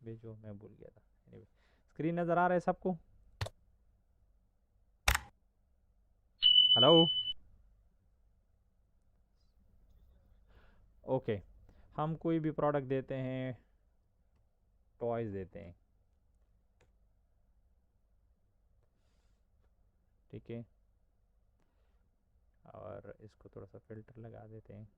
भेजो, मैं भूल गया था। Anyway, स्क्रीन नज़र आ रहा है सबको? हेलो। ओके, हम कोई भी प्रोडक्ट देते हैं, टॉयज देते हैं, ठीक है, और इसको थोड़ा सा फिल्टर लगा देते हैं।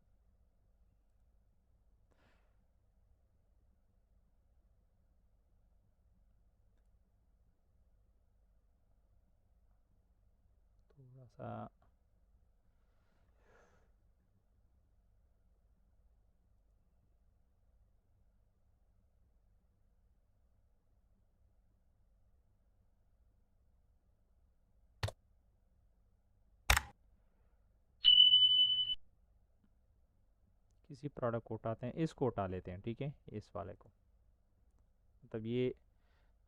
थोड़ा सा किसी प्रोडक्ट को उठाते हैं, इसको उठा लेते हैं, ठीक है, इस वाले को। मतलब ये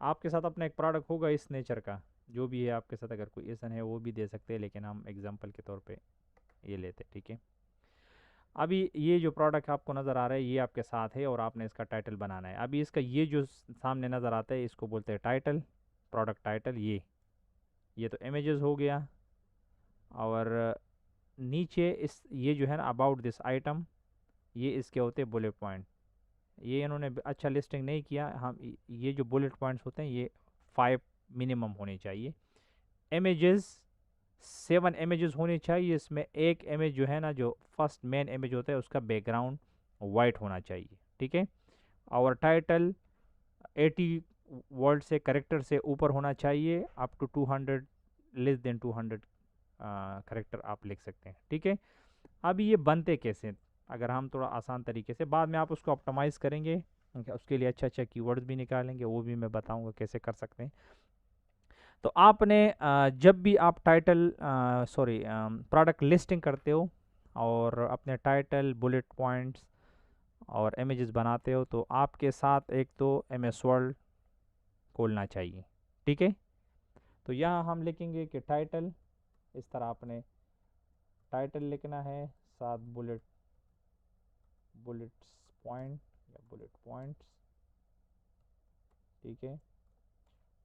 आपके साथ अपना एक प्रोडक्ट होगा इस नेचर का, जो भी है आपके साथ, अगर कोई ऐसा है वो भी दे सकते हैं, लेकिन हम एग्जांपल के तौर पे ये लेते हैं, ठीक है। अभी ये जो प्रोडक्ट आपको नज़र आ रहा है ये आपके साथ है और आपने इसका टाइटल बनाना है। अभी इसका ये जो सामने नज़र आता है इसको बोलते हैं टाइटल, प्रोडक्ट टाइटल। ये तो इमेजेस हो गया, और नीचे इस ये जो है ना अबाउट दिस आइटम, ये इसके होते हैं बुलेट पॉइंट। ये इन्होंने अच्छा लिस्टिंग नहीं किया। हम ये जो बुलेट पॉइंट्स होते हैं ये 5 मिनिमम होने चाहिए। इमेजेस 7 इमेजेस होने चाहिए। इसमें एक इमेज जो है ना, जो फर्स्ट मेन इमेज होता है उसका बैकग्राउंड वाइट होना चाहिए, ठीक है। और टाइटल 80 वर्ड से करेक्टर से ऊपर होना चाहिए, up to 200, less than 200 character आप लिख सकते हैं, ठीक है। अब ये बनते कैसे, अगर हम थोड़ा आसान तरीके से, बाद में आप उसको ऑप्टिमाइज़ करेंगे, उसके लिए अच्छा अच्छा कीवर्ड्स भी निकालेंगे, वो भी मैं बताऊंगा कैसे कर सकते हैं। तो आपने जब भी आप टाइटल सॉरी प्रोडक्ट लिस्टिंग करते हो और अपने टाइटल, बुलेट पॉइंट्स और इमेजेस बनाते हो, तो आपके साथ एक तो एम एस वर्ड खोलना चाहिए, ठीक है। तो यहाँ हम लिखेंगे कि टाइटल, इस तरह आपने टाइटल लिखना है, साथ बुलेट्स पॉइंट या बुलेट पॉइंट्स, ठीक है,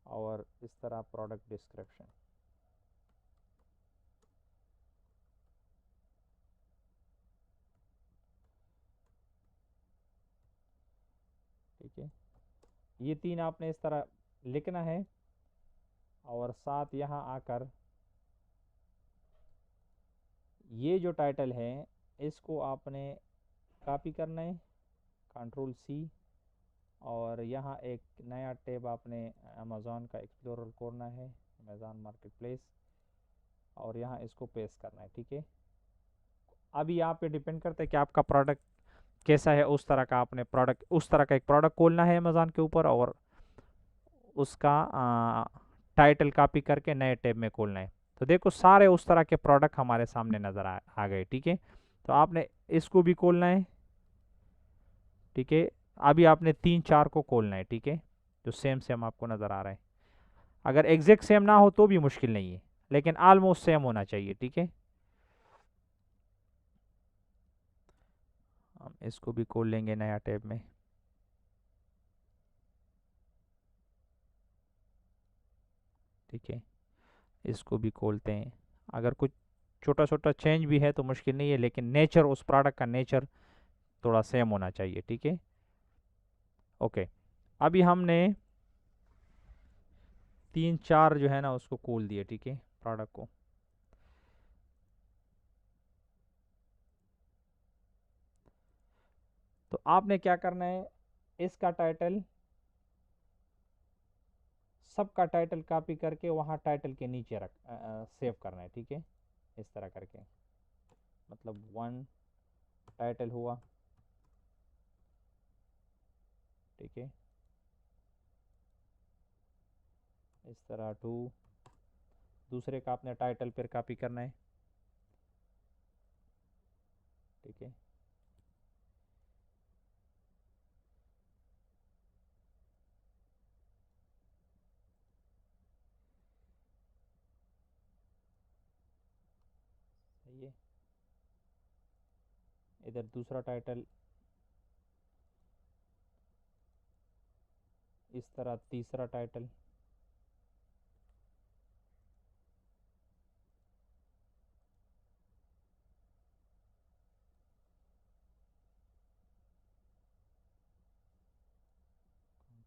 और इस तरह प्रोडक्ट डिस्क्रिप्शन, ठीक है। ये 3 आपने इस तरह लिखना है, और साथ यहाँ आकर ये जो टाइटल है इसको आपने कॉपी करना है, कंट्रोल सी, और यहाँ एक नया टैब आपने अमेज़ॉन का एक्सप्लोरर खोलना है, अमेज़ॉन मार्केट प्लेस, और यहाँ इसको पेस्ट करना है, ठीक है। अभी यहाँ पे डिपेंड करता है कि आपका प्रोडक्ट कैसा है, उस तरह का आपने प्रोडक्ट, उस तरह का एक प्रोडक्ट खोलना है अमेज़ॉन के ऊपर, और उसका टाइटल कॉपी करके नए टैब में खोलना है। तो देखो सारे उस तरह के प्रोडक्ट हमारे सामने नज़र आ गए, ठीक है। तो आपने इसको भी खोलना है, ठीक है। अभी आपने 3 4 को खोलना है, ठीक है, जो सेम सेम आपको नज़र आ रहा है। अगर एग्जैक्ट सेम ना हो तो भी मुश्किल नहीं है, लेकिन ऑलमोस्ट सेम होना चाहिए, ठीक है। हम इसको भी खोल लेंगे नया टैब में, ठीक है। इसको भी खोलते हैं। अगर कुछ छोटा छोटा चेंज भी है तो मुश्किल नहीं है, लेकिन नेचर, उस प्रोडक्ट का नेचर थोड़ा सेम होना चाहिए, ठीक है। ओके, अभी हमने 3 4 जो है ना उसको खोल दिए, ठीक है, प्रोडक्ट को। तो आपने क्या करना है, इसका टाइटल, सबका टाइटल कॉपी करके वहाँ टाइटल के नीचे रख सेव करना है, ठीक है, इस तरह करके। मतलब 1 टाइटल हुआ, ठीक है, इस तरह 2, दूसरे का आपने टाइटल पर कॉपी करना है, ठीक है। सही है। इधर दूसरा टाइटल, इस तरह तीसरा टाइटल,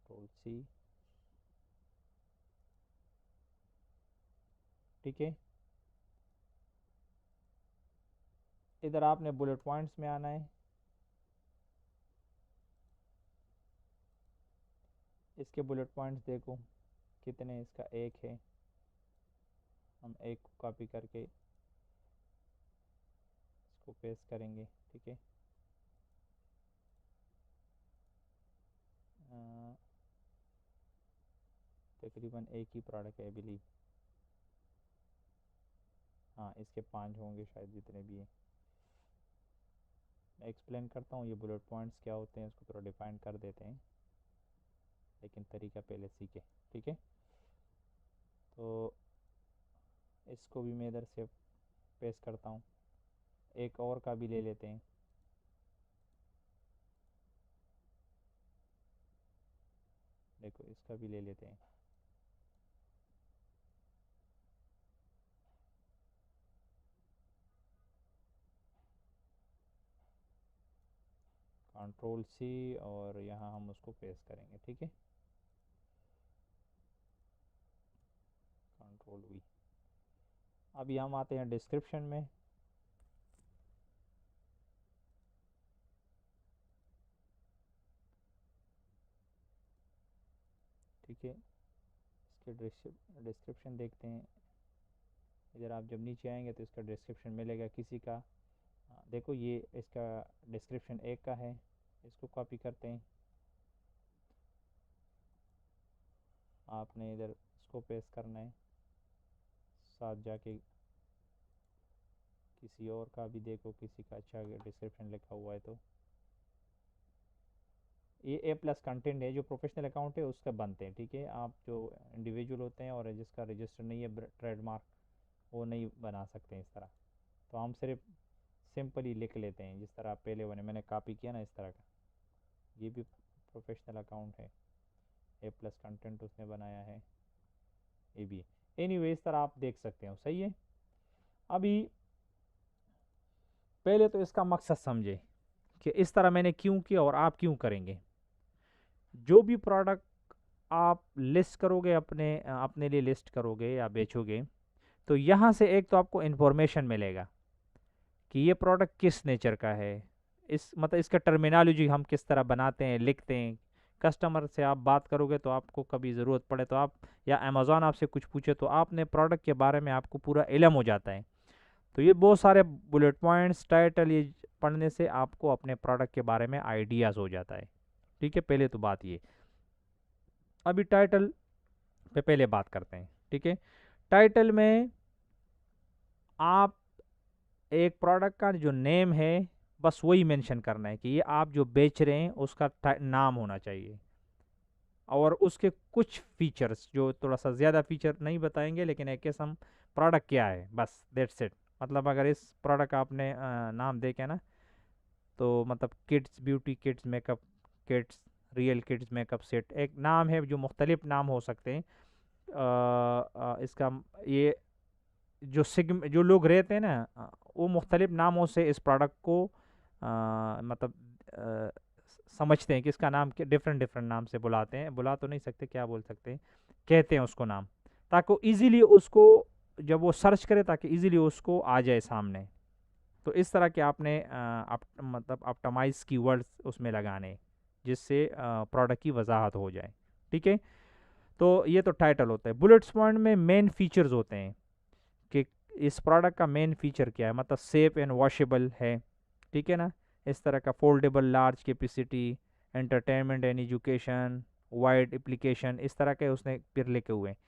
Ctrl+C, ठीक है। इधर आपने बुलेट पॉइंट्स में आना है, इसके बुलेट पॉइंट्स देखो कितने, इसका एक है, हम एक को कॉपी करके इसको पेस्ट करेंगे, ठीक है। तकरीबन एक ही प्रोडक्ट है आई बिलीव, हाँ इसके 5 होंगे शायद, जितने भी हैं। मैं एक्सप्लेन करता हूँ ये बुलेट पॉइंट्स क्या होते हैं, इसको थोड़ा डिफाइन कर देते हैं, लेकिन तरीका पहले सीखे, ठीक है। तो इसको भी मैं इधर से पेस्ट करता हूँ, एक और का भी ले लेते हैं, देखो इसका भी ले लेते हैं। Ctrl+C और यहाँ हम उसको पेस्ट करेंगे, ठीक है। Ctrl+V। अभी हम आते हैं डिस्क्रिप्शन में, ठीक है। इसके डिस्क्रिप्शन देखते हैं, इधर आप जब नीचे आएंगे तो इसका डिस्क्रिप्शन मिलेगा किसी का। देखो ये इसका डिस्क्रिप्शन एक का है, इसको कॉपी करते हैं, आपने इधर इसको पेस्ट करना है, साथ जाके किसी और का भी देखो, किसी का अच्छा डिस्क्रिप्शन लिखा हुआ है तो ये A+ कंटेंट है, जो प्रोफेशनल अकाउंट है उसका बनते हैं, ठीक है। आप जो इंडिविजुअल होते हैं और जिसका रजिस्टर नहीं है ट्रेडमार्क, वो नहीं बना सकते इस तरह। तो हम सिर्फ सिंपली लिख लेते हैं, जिस तरह पहले मैंने कॉपी किया ना इस तरह का, ये भी प्रोफेशनल अकाउंट है, A+ कंटेंट उसने बनाया है, ये भी। एनीवे इस तरह आप देख सकते हो, सही है। अभी पहले तो इसका मकसद समझे कि इस तरह मैंने क्यों किया और आप क्यों करेंगे। जो भी प्रोडक्ट आप लिस्ट करोगे, अपने लिए लिस्ट करोगे या बेचोगे, तो यहाँ से एक तो आपको इन्फॉर्मेशन मिलेगा कि ये प्रोडक्ट किस नेचर का है, इस मतलब इसका टर्मिनोलॉजी हम किस तरह बनाते हैं, लिखते हैं। कस्टमर से आप बात करोगे तो आपको कभी ज़रूरत पड़े तो आप, या अमेज़ॉन आपसे कुछ पूछे तो आपने प्रोडक्ट के बारे में आपको पूरा इल्म हो जाता है। तो ये बहुत सारे बुलेट पॉइंट्स, टाइटल, ये पढ़ने से आपको अपने प्रोडक्ट के बारे में आइडियाज़ हो जाता है, ठीक है। पहले तो बात ये, अभी टाइटल पे पहले बात करते हैं, ठीक है। टाइटल में आप एक प्रोडक्ट का जो नेम है बस वही मेंशन करना है कि ये आप जो बेच रहे हैं उसका नाम होना चाहिए, और उसके कुछ फीचर्स जो थोड़ा सा ज़्यादा फीचर नहीं बताएंगे, लेकिन एक किस्म प्रोडक्ट क्या है, बस दैट्स इट। मतलब अगर इस प्रोडक्ट का आपने नाम देखे ना, तो मतलब kids beauty kids makeup kids, real kids makeup set, एक नाम है, जो मुख्तलिफ नाम हो सकते हैं। इसका ये जो लोग रहते हैं ना, वो मुख्तलिफ नामों से इस प्रोडक्ट को मतलब समझते हैं कि इसका नाम क्या, डिफरेंट डिफरेंट नाम से बुलाते हैं, बुला तो नहीं सकते, क्या बोल सकते हैं, कहते हैं उसको नाम, ताकि वो ईज़िली उसको जब वो सर्च करे ताकि ईज़िली उसको आ जाए सामने। तो इस तरह के आपने मतलब ऑप्टिमाइज कीवर्ड्स उसमें लगाने, जिससे प्रोडक्ट की वजाहत हो जाए, ठीक है। तो ये तो टाइटल होता है। बुलेट्स पॉइंट में मेन फीचर्स होते हैं कि इस प्रोडक्ट का मेन फीचर क्या है, मतलब सेफ एंड वॉशेबल है, ठीक है ना। इस तरह का foldable, large capacity, entertainment and education, wide application, इस तरह के उसने फिर लिखे हुए हैं।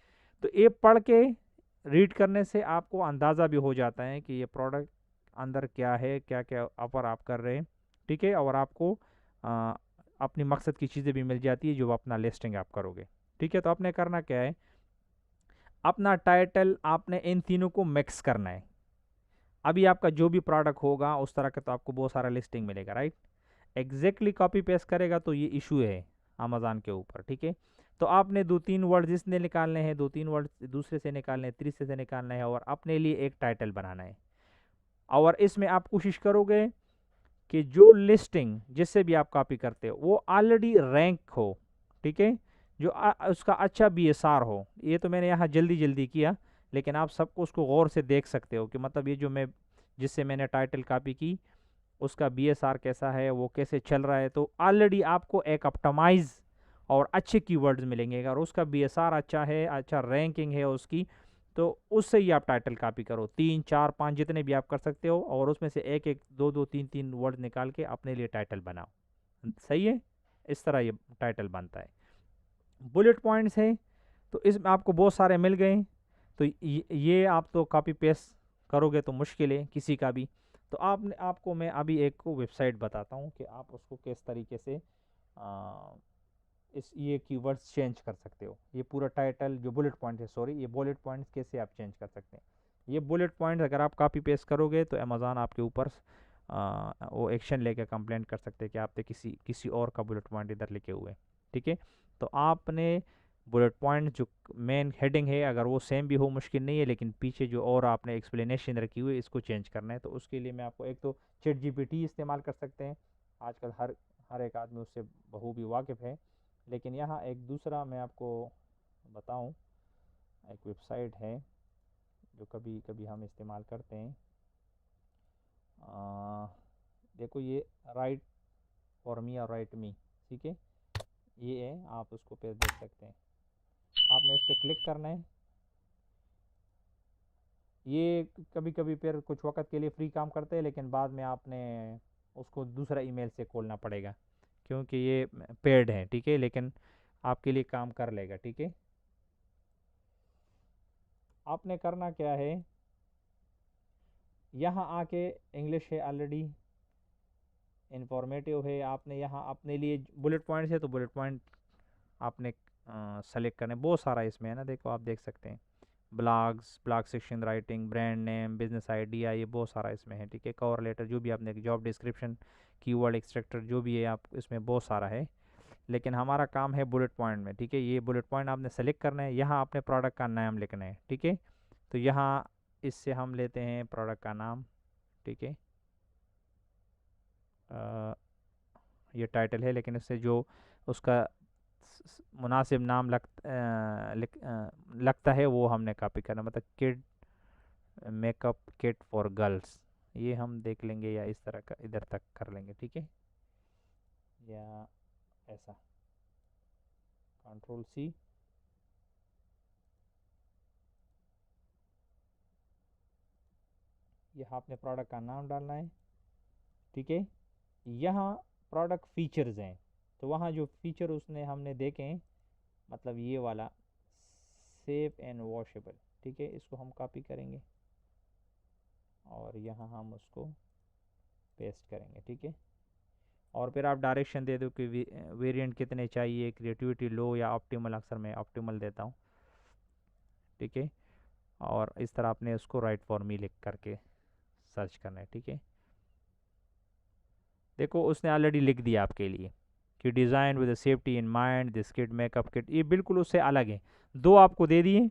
तो ये पढ़ के रीड करने से आपको अंदाज़ा भी हो जाता है कि ये प्रोडक्ट अंदर क्या है, क्या क्या ऑफर आप कर रहे हैं, ठीक है। और आपको अपनी मकसद की चीज़ें भी मिल जाती है जो अपना लिस्टिंग आप करोगे, ठीक है। तो आपने करना क्या है, अपना टाइटल आपने इन तीनों को मिक्स करना है। अभी आपका जो भी प्रोडक्ट होगा उस तरह का तो आपको बहुत सारा लिस्टिंग मिलेगा, राइट। एग्जैक्टली कॉपी पेस्ट करेगा तो ये इशू है अमेज़न के ऊपर, ठीक है। तो आपने 2-3 वर्ड जिसने निकालने हैं, 2-3 वर्ड दूसरे से निकालने हैं, तीसरे से निकालना है और अपने लिए एक टाइटल बनाना है। और इसमें आप कोशिश करोगे कि जो लिस्टिंग जिससे भी आप कॉपी करते हो वो ऑलरेडी रैंक हो, ठीक है, जो उसका अच्छा बीएसआर हो। ये तो मैंने यहाँ जल्दी जल्दी किया, लेकिन आप सबको उसको गौर से देख सकते हो कि मतलब ये जो मैं जिससे मैंने टाइटल कॉपी की उसका बीएसआर कैसा है, वो कैसे चल रहा है। तो ऑलरेडी आपको एक ऑप्टिमाइज और अच्छे कीवर्ड्स मिलेंगे। अगर उसका बीएसआर अच्छा है, अच्छा रैंकिंग है उसकी, तो उससे ही आप टाइटल कॉपी करो, 3 4 5 जितने भी आप कर सकते हो, और उसमें से एक एक 2 2 3 3 वर्ड निकाल के अपने लिए टाइटल बनाओ। सही है, इस तरह ये टाइटल बनता है। बुलेट पॉइंट्स है तो इसमें आपको बहुत सारे मिल गए। तो ये आप तो कॉपी पेस्ट करोगे तो मुश्किल है किसी का भी। तो आपको मैं अभी एक को वेबसाइट बताता हूँ कि आप उसको किस तरीके से इस ये कीवर्ड्स चेंज कर सकते हो। ये पूरा टाइटल जो बुलेट पॉइंट है, सॉरी, ये बुलेट पॉइंट्स कैसे आप चेंज कर सकते हैं। ये बुलेट पॉइंट्स अगर आप कॉपी पेस्ट करोगे तो अमेज़ॉन आपके ऊपर वो एक्शन लेके कंप्लेंट कर सकते हैं कि आपने किसी और का बुलेट पॉइंट इधर लिखे हुए, ठीक है। तो आपने बुलेट पॉइंट जो मेन हेडिंग है अगर वो सेम भी हो मुश्किल नहीं है, लेकिन पीछे जो और आपने एक्सप्लेनेशन रखी हुई है इसको चेंज करना है। तो उसके लिए मैं आपको एक तो चैट जीपीटी इस्तेमाल कर सकते हैं, आजकल हर एक आदमी उससे बखूबी वाकिफ़ है। लेकिन यहाँ एक दूसरा मैं आपको बताऊं, एक वेबसाइट है जो कभी कभी हम इस्तेमाल करते हैं। आ, देखो ये राइट फॉर मी और राइट मी, ठीक है, ये है, आप उसको पे देख सकते हैं। आपने इस पर क्लिक करना है। ये कभी कभी फिर कुछ वक्त के लिए फ्री काम करते हैं, लेकिन बाद में आपने उसको दूसरा ईमेल से खोलना पड़ेगा क्योंकि ये पेड है, ठीक है, लेकिन आपके लिए काम कर लेगा, ठीक है। आपने करना क्या है, यहाँ आके इंग्लिश है ऑलरेडी, इंफॉर्मेटिव है, आपने यहाँ अपने लिए बुलेट पॉइंट्स है तो बुलेट पॉइंट आपने सेलेक्ट करने, बहुत सारा इसमें है ना, देखो आप देख सकते हैं, blogs, blog section writing, brand name, business idea, ये बहुत सारा इसमें है, ठीक है। कवर लेटर, जो भी आपने जॉब डिस्क्रिप्शन, कीवर्ड एक्सट्रैक्टर, जो भी है आप इसमें बहुत सारा है, लेकिन हमारा काम है बुलेट पॉइंट में, ठीक है। ये बुलेट पॉइंट आपने सेलेक्ट करना है, यहाँ आपने प्रोडक्ट का नाम लिखना है, ठीक है। तो यहाँ इससे हम लेते हैं प्रोडक्ट का नाम, ठीक है। ये टाइटल है, लेकिन इससे जो उसका मुनासिब नाम लगता है वो हमने कॉपी करना, मतलब kid makeup kit for girls, ये हम देख लेंगे, या इस तरह का इधर तक कर लेंगे, ठीक है, या ऐसा कंट्रोल सी। यहाँ आपने प्रोडक्ट का नाम डालना है, ठीक है। यहाँ प्रोडक्ट फीचर्स हैं, तो वहाँ जो फीचर उसने हमने देखे हैं, मतलब ये वाला सेफ एंड वॉशेबल, ठीक है, इसको हम कॉपी करेंगे और यहाँ हम उसको पेस्ट करेंगे, ठीक है। और फिर आप डायरेक्शन दे दो कि वेरिएंट कितने चाहिए, क्रिएटिविटी लो या ऑप्टिमल, अक्सर मैं ऑप्टिमल देता हूँ, ठीक है। और इस तरह आपने उसको राइट फॉर मी लिख करके सर्च करना है, ठीक है। देखो उसने ऑलरेडी लिख दिया आपके लिए कि design with safety in mind, this kit makeup kit, ये बिल्कुल उससे अलग है। दो आपको दे दिए,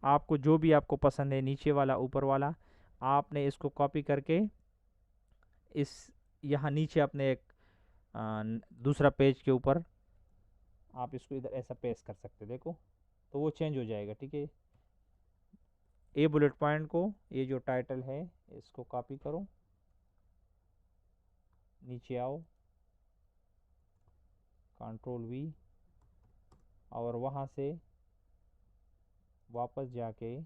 आपको जो भी आपको पसंद है, नीचे वाला ऊपर वाला, आपने इसको कॉपी करके इस यहाँ नीचे अपने एक दूसरा पेज के ऊपर आप इसको इधर ऐसा पेस्ट कर सकते, देखो तो वो चेंज हो जाएगा, ठीक है। ए बुलेट पॉइंट को, ये जो टाइटल है इसको कॉपी करो, नीचे आओ, कंट्रोल वी, और वहाँ से वापस जाके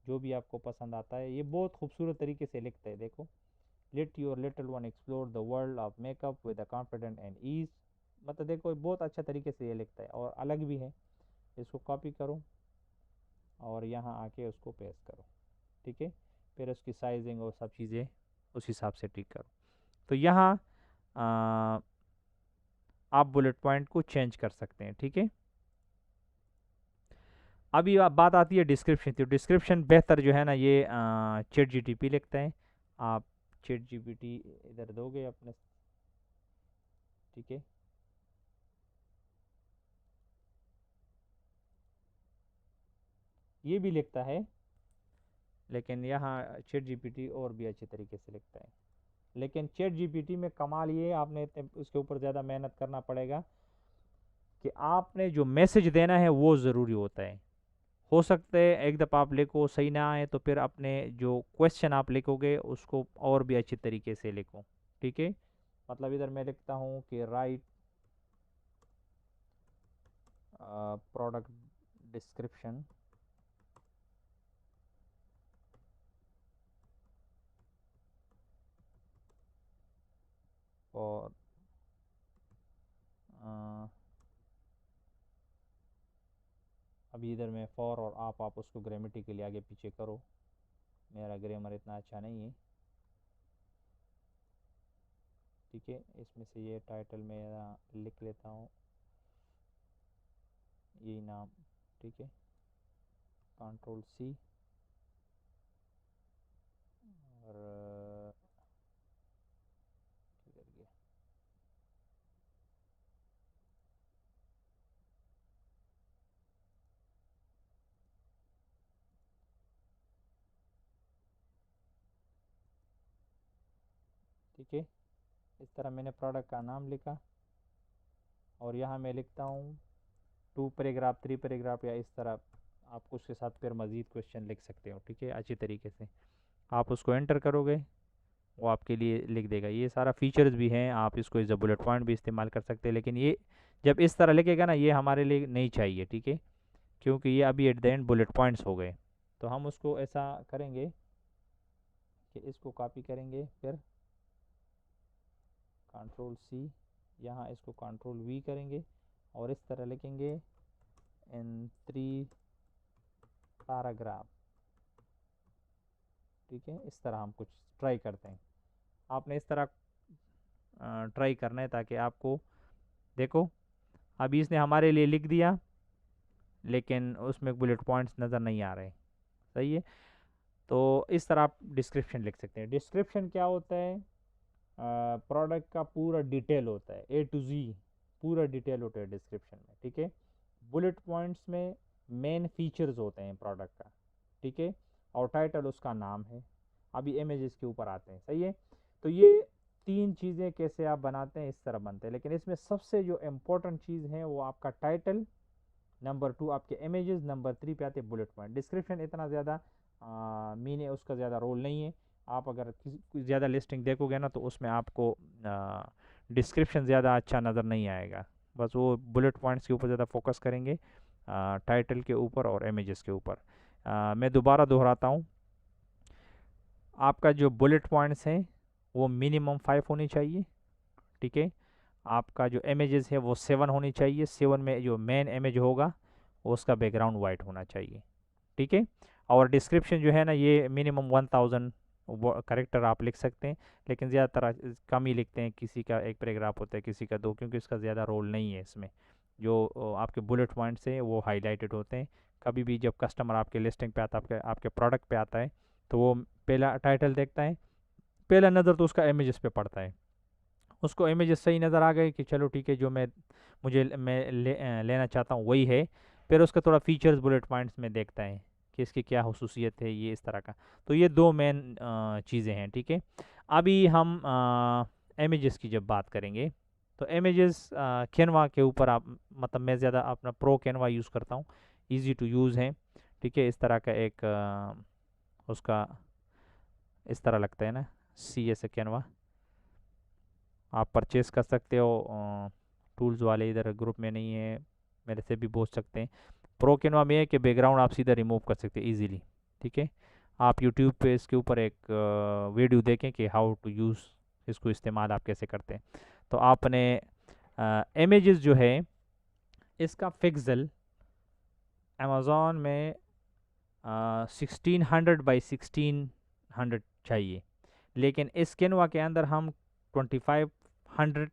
जो भी आपको पसंद आता है, ये बहुत खूबसूरत तरीके से लिखता है, देखो, let your little one explore the world of makeup with a confident and ease, मतलब देखो बहुत अच्छा तरीके से ये लिखता है और अलग भी है। इसको कॉपी करो और यहाँ आके उसको पेस्ट करो, ठीक है। फिर उसकी साइजिंग और सब चीज़ें उस हिसाब से ठीक करो। तो यहाँ आप बुलेट पॉइंट को चेंज कर सकते हैं, ठीक है। अभी आप बात आती है डिस्क्रिप्शन, तो डिस्क्रिप्शन बेहतर जो है ना ये चैट जीटीपी लिखता है। आप चैट जीपीटी इधर दोगे अपने, ठीक है। ये भी लिखता है, लेकिन यहाँ चैट जीपीटी और भी अच्छे तरीके से लिखता है। लेकिन चैट जीपीटी में कमाल ये है, आपने उसके ऊपर ज़्यादा मेहनत करना पड़ेगा कि आपने जो मैसेज देना है वो ज़रूरी होता है। हो सकता है एक दफ़ा आप लिखो सही ना आए, तो फिर अपने जो क्वेश्चन आप लिखोगे उसको और भी अच्छे तरीके से लिखो, ठीक है। मतलब इधर मैं लिखता हूँ कि राइट प्रोडक्ट डिस्क्रिप्शन और अभी इधर मैं फॉर और आप उसको ग्रामेटिकली आगे पीछे करो, मेरा ग्रामर इतना अच्छा नहीं है, ठीक है। इसमें से ये टाइटल मेरा लिख लेता हूँ, यही नाम, ठीक है। कंट्रोल सी और किधर गया, ठीक है। इस तरह मैंने प्रोडक्ट का नाम लिखा और यहाँ मैं लिखता हूँ 2 पैराग्राफ 3 पैराग्राफ, या इस तरह आप उसके साथ फिर मज़ीद क्वेश्चन लिख सकते हो, ठीक है। अच्छी तरीके से आप उसको एंटर करोगे, वो आपके लिए लिख देगा। ये सारा फीचर्स भी हैं, आप इसको एज अ बुलेट पॉइंट भी इस्तेमाल कर सकते हैं, लेकिन ये जब इस तरह लिखेगा ना, ये हमारे लिए नहीं चाहिए, ठीक है, क्योंकि ये अभी at the end bullet points हो गए। तो हम उसको ऐसा करेंगे कि इसको कॉपी करेंगे, फिर कंट्रोल सी, यहाँ इसको कंट्रोल वी करेंगे और इस तरह लिखेंगे इन 3 पैराग्राफ, ठीक है। इस तरह हम कुछ ट्राई करते हैं, आपने इस तरह ट्राई करना है ताकि आपको, देखो अभी इसने हमारे लिए लिख दिया, लेकिन उसमें बुलेट पॉइंट्स नज़र नहीं आ रहे, सही है। तो इस तरह आप डिस्क्रिप्शन लिख सकते हैं। डिस्क्रिप्शन क्या होता है, प्रोडक्ट का पूरा डिटेल होता है, ए टू जी पूरा डिटेल होता है डिस्क्रिप्शन में, ठीक है। बुलेट पॉइंट्स में मेन फीचर्स होते हैं प्रोडक्ट का, ठीक है, और टाइटल उसका नाम है। अभी इमेजेस के ऊपर आते हैं, सही है। तो ये 3 चीज़ें कैसे आप बनाते हैं, इस तरह बनते हैं, लेकिन इसमें सबसे जो इम्पोर्टेंट चीज़ है वो आपका टाइटल, नंबर 2 आपके इमेजेस, नंबर 3 पे आते हैं बुलेट पॉइंट। डिस्क्रिप्शन इतना ज़्यादा मीन है, उसका ज़्यादा रोल नहीं है। आप अगर किसी ज़्यादा लिस्टिंग देखोगे ना, तो उसमें आपको डिस्क्रिप्शन ज़्यादा अच्छा नज़र नहीं आएगा। बस वो बुलेट पॉइंट्स के ऊपर ज़्यादा फोकस करेंगे, टाइटल के ऊपर और इमेजेस के ऊपर। मैं दोबारा दोहराता हूँ, आपका जो बुलेट पॉइंट्स हैं वो मिनिमम 5 होनी चाहिए, ठीक है। आपका जो इमेजेस है वो 7 होनी चाहिए, 7 में जो मेन इमेज होगा उसका बैकग्राउंड वाइट होना चाहिए, ठीक है। और डिस्क्रिप्शन जो है ना, ये मिनिमम 1000 करेक्टर आप लिख सकते हैं, लेकिन ज़्यादातर कम ही लिखते हैं, किसी का 1 पैराग्राफ होता है, किसी का 2, क्योंकि इसका ज़्यादा रोल नहीं है इसमें। जो आपके बुलेट पॉइंट्स हैं वो हाईलाइटेड होते हैं। कभी भी जब कस्टमर आपके लिस्टिंग पे आता है, आपके प्रोडक्ट पे आता है, तो वो पहला टाइटल देखता है, पहला नज़र तो उसका इमेजेस पे पड़ता है। उसको इमेजेस सही नज़र आ गए कि चलो ठीक है, जो मैं लेना चाहता हूँ वही है, फिर उसका थोड़ा फीचर्स बुलेट पॉइंट्स में देखता है कि इसकी क्या हुसूसियत है, ये इस तरह का। तो ये 2 मेन चीज़ें हैं, ठीक है। अभी हम इमेजेस की जब बात करेंगे, तो इमेजेस कैनवा के ऊपर आप, मतलब मैं ज़्यादा अपना प्रो कैनवा यूज़ करता हूँ, ईजी टू यूज़ है, ठीक है। इस तरह का एक उसका इस तरह लगता है ना, सी एस कैनवा, आप परचेस कर सकते हो। टूल्स वाले इधर ग्रुप में नहीं है, मेरे से भी पूछ सकते हैं। प्रो कैनवा में है कि बैकग्राउंड आप सीधा रिमूव कर सकते हैं इजीली, ठीक है। आप यूट्यूब पे इसके ऊपर एक वीडियो देखें कि हाउ टू यूज़, इसको इस्तेमाल आप कैसे करते हैं। तो आपने इमेजेस जो है इसका पिक्सल अमेज़ॉन में 1600 बाई 1600 चाहिए, लेकिन इस कैनवा के अंदर हम 2500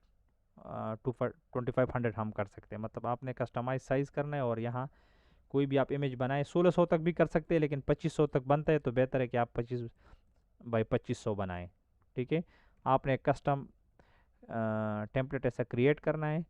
टू 2500 हम कर सकते हैं। मतलब आपने कस्टमाइज साइज़ करना है और यहाँ कोई भी आप इमेज बनाएं 1600 तक भी कर सकते हैं, लेकिन 2500 तक बनता है तो बेहतर है कि आप 25 बाई 2500 बनाएं। ठीक है, आपने कस्टम टेम्पलेट ऐसा क्रिएट करना है।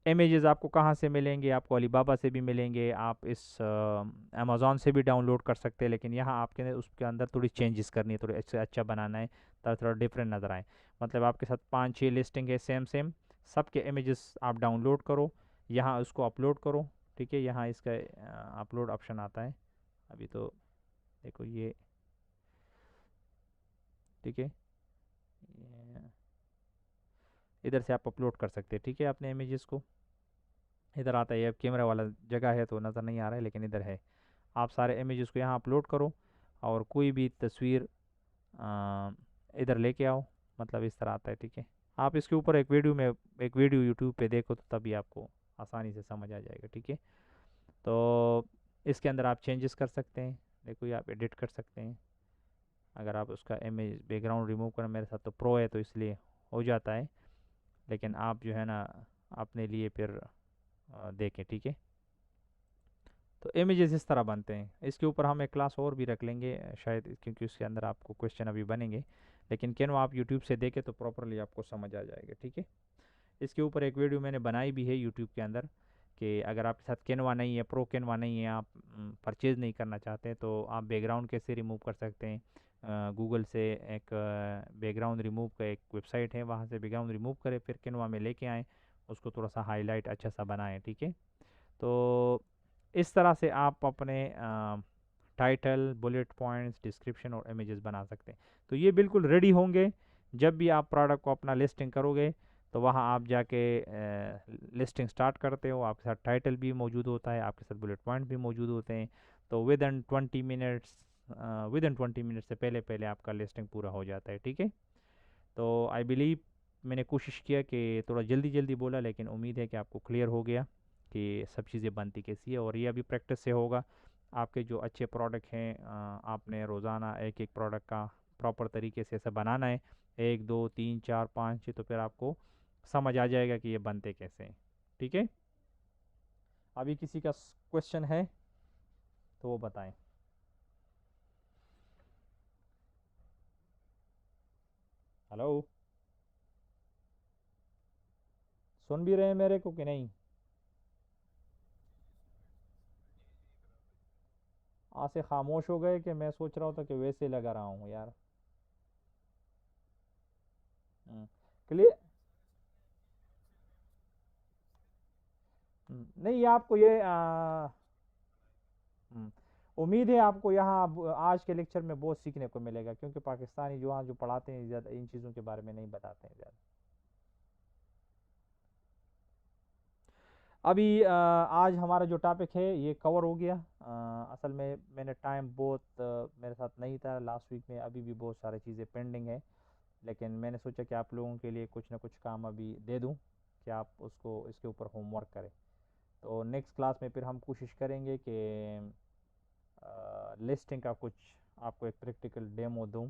इमेजेस आपको कहाँ से मिलेंगे? आपको अलीबाबा से भी मिलेंगे, आप इस अमेज़ॉन से भी डाउनलोड कर सकते हैं, लेकिन यहाँ आपके उसके अंदर थोड़ी चेंजेस करनी है, थोड़ी अच्छा बनाना है ताकि थोड़ा डिफरेंट नज़र आए। मतलब आपके साथ 5-6 लिस्टिंग है सेम सेम, सबके इमेजेस आप डाउनलोड करो, यहाँ उसको अपलोड करो। ठीक है, यहाँ इसका अपलोड ऑप्शन आता है। अभी तो देखो ये, ठीक है, इधर से आप अपलोड कर सकते हैं। ठीक है, अपने इमेजेस को इधर आता है, अब कैमरा वाला जगह है तो नज़र नहीं आ रहा है, लेकिन इधर है। आप सारे इमेजेस को यहाँ अपलोड करो और कोई भी तस्वीर इधर लेके आओ, मतलब इस तरह आता है। ठीक है, आप इसके ऊपर एक वीडियो यूट्यूब पे देखो तो तभी आपको आसानी से समझ आ जाएगा। ठीक है, तो इसके अंदर आप चेंजेस कर सकते हैं, देखो ये आप एडिट कर सकते हैं। अगर आप उसका इमेज बैकग्राउंड रिमूव करें, मेरे साथ तो प्रो है तो इसलिए हो जाता है, लेकिन आप जो है ना अपने लिए फिर देखें। ठीक है, तो इमेजेस इस तरह बनते हैं। इसके ऊपर हम एक क्लास और भी रख लेंगे शायद, क्योंकि उसके अंदर आपको क्वेश्चन अभी बनेंगे, लेकिन कैनवा आप यूट्यूब से देखें तो प्रॉपरली आपको समझ आ जाएगा। ठीक है, इसके ऊपर एक वीडियो मैंने बनाई भी है यूट्यूब के अंदर, कि अगर आपके साथ कैनवा नहीं है, प्रो कैनवा नहीं है, आप परचेज़ नहीं करना चाहते तो आप बैकग्राउंड कैसे रिमूव कर सकते हैं। गूगल से एक बैकग्राउंड रिमूव का एक वेबसाइट है, वहाँ से बैकग्राउंड रिमूव करें, फिर कैनवा में लेके आएँ, उसको थोड़ा सा हाईलाइट अच्छा सा बनाएं। ठीक है, तो इस तरह से आप अपने टाइटल, बुलेट पॉइंट्स, डिस्क्रिप्शन और इमेजेस बना सकते हैं। तो ये बिल्कुल रेडी होंगे जब भी आप प्रोडक्ट को अपना लिस्टिंग करोगे, तो वहाँ आप जाके लिस्टिंग स्टार्ट करते हो, आपके साथ टाइटल भी मौजूद होता है, आपके साथ बुलेट पॉइंट भी मौजूद होते हैं। तो विद इन 20 मिनट्स से पहले पहले आपका लिस्टिंग पूरा हो जाता है। ठीक है, तो आई बिलीव मैंने कोशिश किया कि थोड़ा जल्दी जल्दी बोला, लेकिन उम्मीद है कि आपको क्लियर हो गया कि सब चीज़ें बनती कैसी है, और ये अभी प्रैक्टिस से होगा। आपके जो अच्छे प्रोडक्ट हैं, आपने रोज़ाना एक एक प्रोडक्ट का प्रॉपर तरीके से ऐसा बनाना है, 1 2 3 4 5 6, तो फिर आपको समझ आ जाएगा कि ये बनते कैसे हैं। ठीक है, अभी किसी का क्वेश्चन है तो वो बताएं। हेलो, सुन भी रहे हैं मेरे को कि नहीं? आज से खामोश हो गए कि मैं सोच रहा था कि वैसे लगा रहा हूँ यार। क्लियर? नहीं, आपको ये हम्म, उम्मीद है आपको यहाँ आज के लेक्चर में बहुत सीखने को मिलेगा, क्योंकि पाकिस्तानी जो वहाँ जो पढ़ाते हैं ज़्यादा इन चीज़ों के बारे में नहीं बताते हैं ज़्यादा। अभी आज हमारा जो टॉपिक है ये कवर हो गया। असल में मैंने टाइम बहुत मेरे साथ नहीं था लास्ट वीक में, अभी भी बहुत सारी चीज़ें पेंडिंग है, लेकिन मैंने सोचा कि आप लोगों के लिए कुछ ना कुछ काम अभी दे दूं कि आप उसको इसके ऊपर होमवर्क करें। तो नेक्स्ट क्लास में फिर हम कोशिश करेंगे कि लिस्टिंग का कुछ आपको एक प्रैक्टिकल डेमो दूं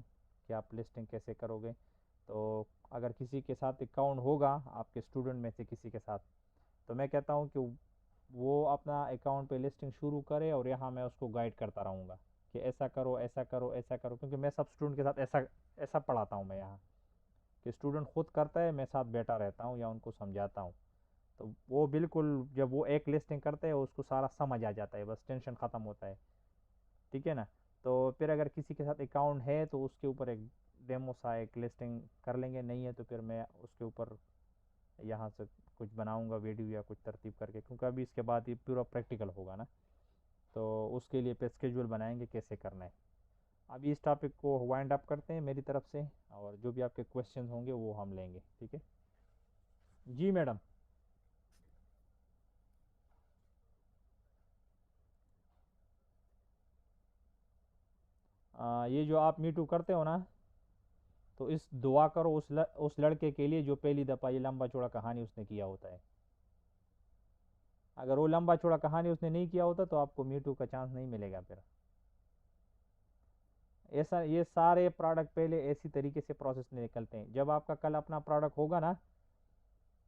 कि आप लिस्टिंग कैसे करोगे। तो अगर किसी के साथ अकाउंट होगा आपके स्टूडेंट में से किसी के साथ, तो मैं कहता हूं कि वो अपना अकाउंट पे लिस्टिंग शुरू करे, और यहाँ मैं उसको गाइड करता रहूँगा कि ऐसा करो ऐसा करो ऐसा करो, क्योंकि मैं सब स्टूडेंट के साथ ऐसा ऐसा पढ़ाता हूँ मैं यहाँ, कि स्टूडेंट खुद करता है, मैं साथ बैठा रहता हूँ या उनको समझाता हूँ। तो वो बिल्कुल जब वो एक लिस्टिंग करते हैं उसको सारा समझ आ जाता है, बस टेंशन ख़त्म होता है। ठीक है ना? तो फिर अगर किसी के साथ अकाउंट है तो उसके ऊपर एक डेमो सा एक लिस्टिंग कर लेंगे, नहीं है तो फिर मैं उसके ऊपर यहाँ से कुछ बनाऊंगा वीडियो या कुछ तरतीब करके, क्योंकि अभी इसके बाद ये पूरा प्रैक्टिकल होगा ना, तो उसके लिए फिर स्केड्यूल बनाएंगे कैसे करना है। अभी इस टॉपिक को वाइंड अप करते हैं मेरी तरफ से, और जो भी आपके क्वेश्चन होंगे वो हम लेंगे। ठीक है जी मैडम। ये जो आप मीटू करते हो ना, तो इस दुआ करो उस लड़के के लिए जो पहली दफ़ा ये लंबा चौड़ा कहानी उसने किया होता है। अगर वो लंबा चौड़ा कहानी उसने नहीं किया होता तो आपको मीटू का चांस नहीं मिलेगा फिर। ऐसा ये सारे प्रोडक्ट पहले ऐसी तरीके से प्रोसेस में निकलते हैं। जब आपका कल अपना प्रोडक्ट होगा ना,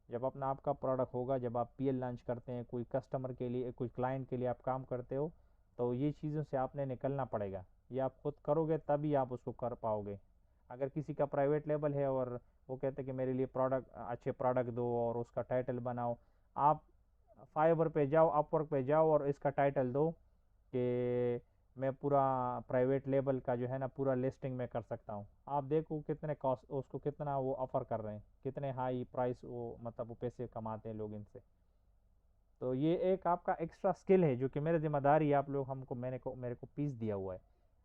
जब अपना आपका प्रोडक्ट होगा, जब आप पीएल लॉन्च करते हैं, कोई कस्टमर के लिए, कोई क्लाइंट के लिए आप काम करते हो, तो ये चीज़ों से आपने निकलना पड़ेगा। ये आप खुद करोगे तभी आप उसको कर पाओगे। अगर किसी का प्राइवेट लेबल है और वो कहते हैं कि मेरे लिए प्रोडक्ट, अच्छे प्रोडक्ट दो और उसका टाइटल बनाओ, आप फाइवर पे जाओ, अपवर्क पे जाओ और इसका टाइटल दो कि मैं पूरा प्राइवेट लेबल का जो है ना पूरा लिस्टिंग में कर सकता हूँ। आप देखो कितने कॉस्ट, उसको कितना वो ऑफ़र कर रहे हैं, कितने हाई प्राइस वो, मतलब वो पैसे कमाते हैं लोग इनसे। तो ये एक आपका एक्स्ट्रा स्किल है जो कि मेरी जिम्मेदारी है, आप लोग हमको, मेरे को पीस दिया हुआ है।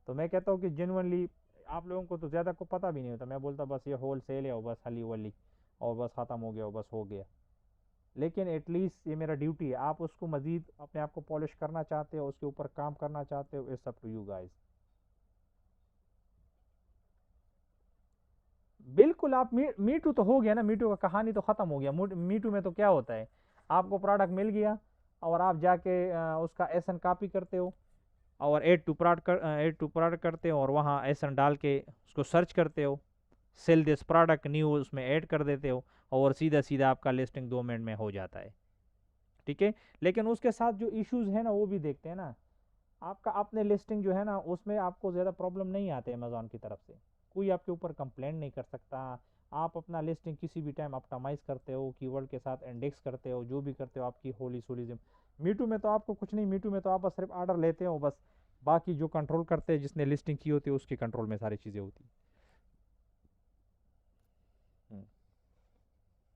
तो मैं कहता हूँ कि जेनुअनली आप लोगों को तो ज़्यादा को पता भी नहीं होता, मैं बोलता बस ये होल सेल है और बस हली वली और बस ख़त्म हो गया और बस हो गया। लेकिन एटलीस्ट ये मेरा ड्यूटी है, आप उसको मज़ीद अपने आप को पॉलिश करना चाहते हो, उसके ऊपर काम करना चाहते हो, it's up to you guys. बिल्कुल। आप मीटू तो हो गया ना, मीटू का कहानी तो ख़त्म हो गया। मीटू में तो क्या होता है, आपको प्रोडक्ट मिल गया और आप जाके उसका एसन कॉपी करते हो और ऐड टू प्रोडक्ट करते हो और वहाँ एसन डाल के उसको सर्च करते हो, सेल दिस प्रोडक्ट न्यू उसमें ऐड कर देते हो और सीधा सीधा आपका लिस्टिंग 2 मिनट में हो जाता है। ठीक है। लेकिन उसके साथ जो इश्यूज है ना वो भी देखते हैं ना। आपका अपने लिस्टिंग जो है ना उसमें आपको ज़्यादा प्रॉब्लम नहीं आते अमेज़ॉन की तरफ से, कोई आपके ऊपर कंप्लेंट नहीं कर सकता। आप अपना लिस्टिंग किसी भी टाइम ऑप्टिमाइज़ करते हो, कीवर्ड के साथ इंडेक्स करते हो, जो भी करते हो आपकी होली सोली। मीटू में तो आपको कुछ नहीं, मीटू में तो आप बस सिर्फ ऑर्डर लेते हो बस, बाकी जो कंट्रोल करते हैं जिसने लिस्टिंग की होती है उसके कंट्रोल में सारी चीज़ें होती हैं।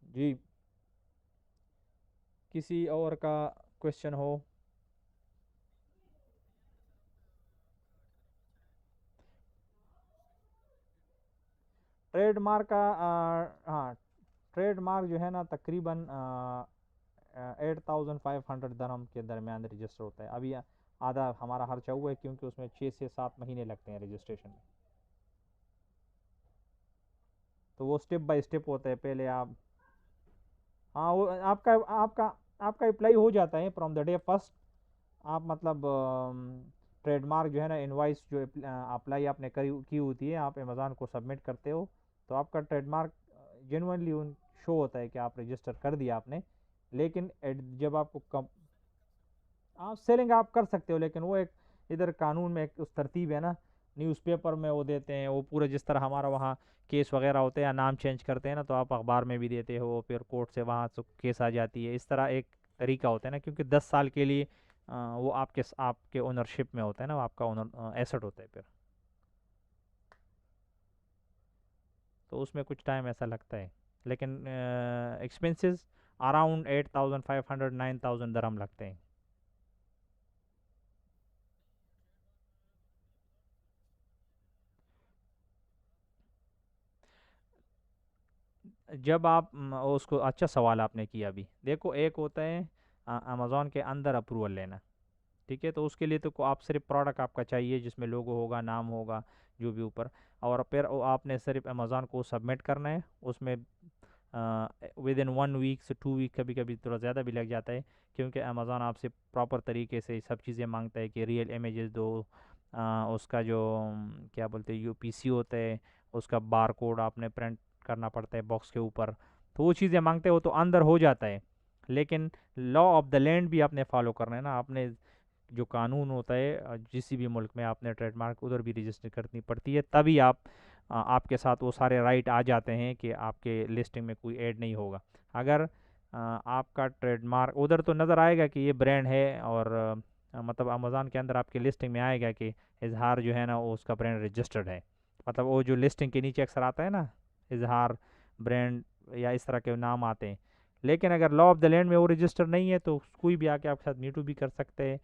जी, किसी और का क्वेश्चन हो? ट्रेडमार्क का हाँ, ट्रेडमार्क जो है ना तकरीबन 8500 दरम के दरमियान रजिस्टर होता है। अभी आधा हमारा खर्चा हुआ है क्योंकि उसमें 6 से 7 महीने लगते हैं रजिस्ट्रेशन में। तो वो स्टेप बाय स्टेप होता है, पहले आप, हाँ वो आपका आपका आपका अप्लाई हो जाता है फ्रॉम द डे फर्स्ट। आप मतलब ट्रेडमार्क जो है ना इनवाइस जो अप्लाई आपने करी की होती है, आप अमेज़ॉन को सबमिट करते हो, तो आपका ट्रेडमार्क जेनुअनली उन शो होता है कि आप रजिस्टर कर दिया आपने। लेकिन जब आपको कम, आप सेलिंग आप कर सकते हो, लेकिन वो एक इधर कानून में एक उस तरतीब है ना, न्यूज़पेपर में वो देते हैं वो पूरे, जिस तरह हमारा वहाँ केस वगैरह होते हैं या नाम चेंज करते हैं ना, तो आप अखबार में भी देते हो, फिर कोर्ट से वहाँ से केस आ जाती है, इस तरह एक तरीका होता है ना, क्योंकि 10 साल के लिए वो आपके ओनरशिप में होता है ना, वो आपका ओनर एसेट होता है फिर। तो उसमें कुछ टाइम ऐसा लगता है, लेकिन एक्सपेंसेस अराउंड 8500 9000 लगते हैं। जब आप उसको, अच्छा सवाल आपने किया। अभी देखो, एक होता है अमेज़ॉन के अंदर अप्रूवल लेना। ठीक है, तो उसके लिए तो आप सिर्फ प्रोडक्ट आपका चाहिए जिसमें लोगो होगा, नाम होगा, जो भी ऊपर, और फिर आपने सिर्फ अमेज़ॉन को सबमिट करना है। उसमें विद इन 1 वीक से 2 वीक, कभी कभी थोड़ा ज़्यादा भी लग जाता है, क्योंकि अमेज़ॉन आपसे प्रॉपर तरीके से सब चीज़ें मांगता है कि रियल इमेजेस दो, उसका जो क्या बोलते हैं यूपीसी होता है, उसका बार कोड आपने प्रिंट करना पड़ता है बॉक्स के ऊपर। तो वो चीज़ें मांगते हो तो अंदर हो जाता है, लेकिन लॉ ऑफ द लैंड भी आपने फॉलो करना है ना। आपने जो कानून होता है जिस भी मुल्क में, आपने ट्रेडमार्क उधर भी रजिस्टर करनी पड़ती है, तभी आपके साथ वो सारे राइट आ जाते हैं कि आपके लिस्टिंग में कोई ऐड नहीं होगा। अगर आपका ट्रेडमार्क उधर तो नज़र आएगा कि ये ब्रांड है, और मतलब अमेज़ॉन के अंदर आपके लिस्टिंग में आएगा कि इजहार जो है ना वो उसका ब्रांड रजिस्टर्ड है। मतलब वो जो लिस्टिंग के नीचे अक्सर आता है ना, इजहार ब्रांड या इस तरह के नाम आते हैं। लेकिन अगर लॉ ऑफ द लैंड में वो रजिस्टर नहीं है तो कोई भी आके आपके साथ मीटू भी कर सकते हैं